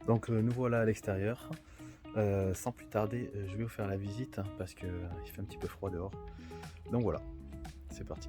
Donc nous voilà à l'extérieur. Sans plus tarder, je vais vous faire la visite parce que il fait un petit peu froid dehors. Donc voilà, c'est parti.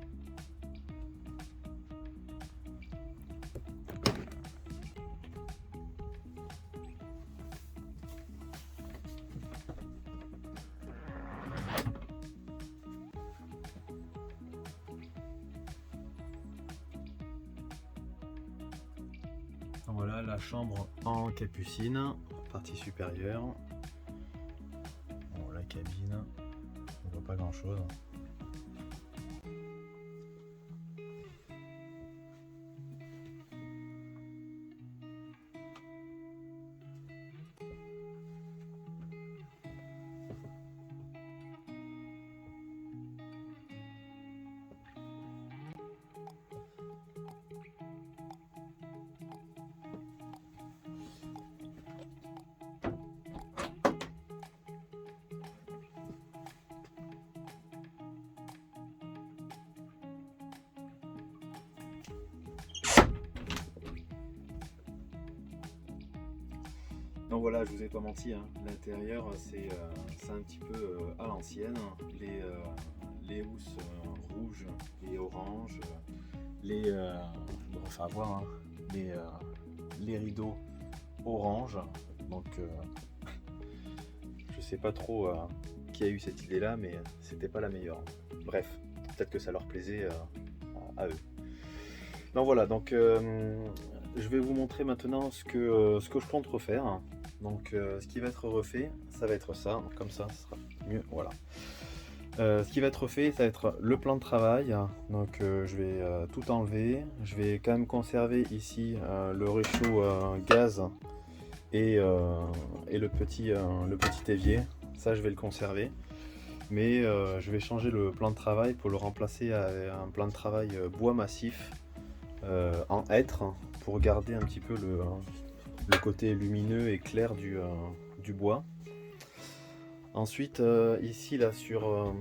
Donc voilà la chambre en capucine, partie supérieure. Bon, la cabine, on voit pas grand chose. Donc voilà, je vous ai pas menti, hein. L'intérieur c'est un petit peu à l'ancienne. Les housses rouges et oranges, bon, enfin à voir, hein, les rideaux orange. Donc je sais pas trop qui a eu cette idée là, mais c'était pas la meilleure. Bref, peut-être que ça leur plaisait à eux. Donc voilà, donc je vais vous montrer maintenant ce que je compte refaire. Donc ce qui va être refait, ça va être ça, comme ça sera mieux, voilà. Ce qui va être refait, ça va être le plan de travail. Donc je vais tout enlever. Je vais quand même conserver ici le réchaud gaz et le petit évier. Ça, je vais le conserver. Mais je vais changer le plan de travail pour le remplacer à un plan de travail bois massif en hêtre pour garder un petit peu le côté lumineux et clair du bois. Ensuite, ici là sur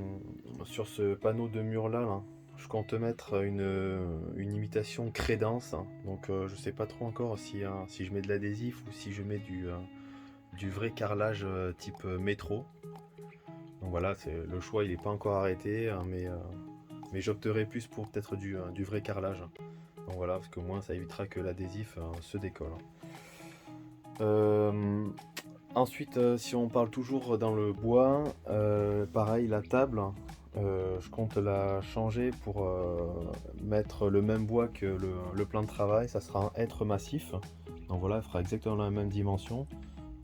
ce panneau de mur là, je compte mettre une imitation crédence. Donc je sais pas trop encore si je mets de l'adhésif ou si je mets du vrai carrelage type métro. Donc voilà, le choix il n'est pas encore arrêté, hein, mais j'opterai plus pour peut-être du vrai carrelage. Donc voilà, parce que moins ça évitera que l'adhésif se décolle. Euh, Ensuite, si on parle toujours dans le bois, pareil, la table, je compte la changer pour mettre le même bois que le plan de travail. Ça sera un hêtre massif. Donc voilà, elle fera exactement la même dimension,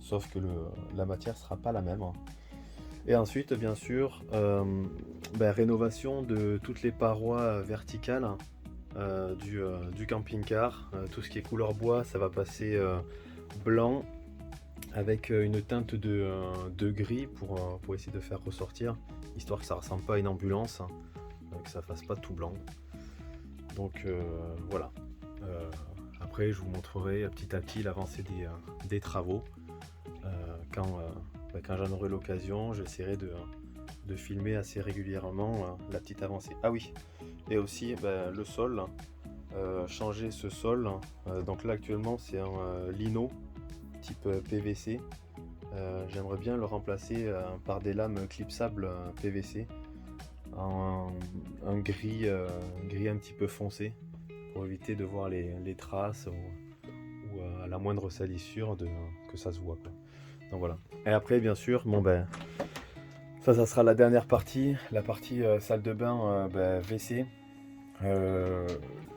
sauf que la matière sera pas la même. Et ensuite, bien sûr, rénovation de toutes les parois verticales du camping-car. Tout ce qui est couleur bois, ça va passer blanc avec une teinte de gris pour essayer de faire ressortir, histoire que ça ressemble pas à une ambulance, hein, que ça fasse pas tout blanc. Donc voilà. Euh, Après, je vous montrerai petit à petit l'avancée des travaux. Quand j'en aurai l'occasion, j'essaierai de filmer assez régulièrement la petite avancée. Ah oui, et aussi le sol, changer ce sol. Donc là actuellement c'est un lino type PVC. J'aimerais bien le remplacer par des lames clipsables PVC en un gris un petit peu foncé pour éviter de voir les traces ou à la moindre salissure que ça se voit, quoi. Donc voilà. Et après bien sûr, ça sera la dernière partie, la partie salle de bain WC. Euh,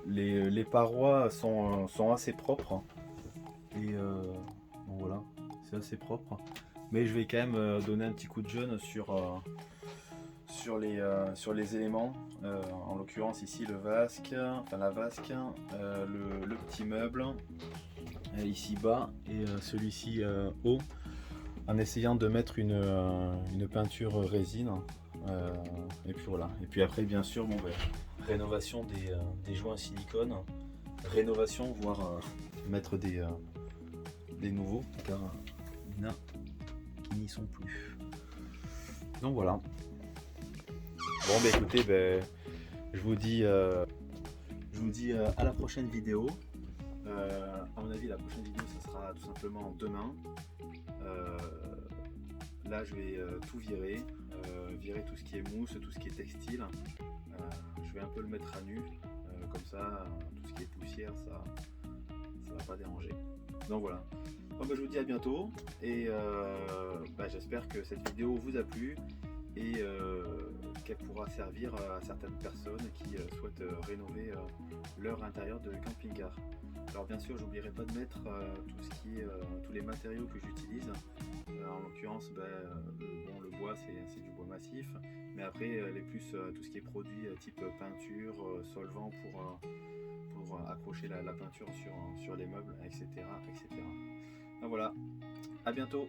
les parois sont assez propres et bon, voilà, c'est assez propre. Mais je vais quand même donner un petit coup de jeune sur les éléments. En l'occurrence ici le vasque, enfin la vasque, le petit meuble ici bas et celui-ci haut, en essayant de mettre une peinture résine. Et puis voilà. Et puis après bien sûr rénovation des joints silicone, rénovation voire mettre des nouveaux car il y en a qui n'y sont plus. Donc voilà. Bon bah écoutez, je vous dis à la prochaine vidéo. À mon avis la prochaine vidéo, ça sera tout simplement demain. Là, je vais tout virer, virer tout ce qui est mousse, tout ce qui est textile. Je vais un peu le mettre à nu, comme ça, tout ce qui est poussière, ça va pas déranger. Donc voilà. Bon, bah, je vous dis à bientôt et j'espère que cette vidéo vous a plu et qu'elle pourra servir à certaines personnes qui souhaitent rénover leur intérieur de camping-car. Alors bien sûr, j'oublierai pas de mettre tout ce qui est tous les matériaux que j'utilise. En l'occurrence, le bois c'est du bois massif, mais après tout ce qui est produit type peinture, solvant pour accrocher la peinture sur les meubles, etc., etc. Donc voilà, à bientôt.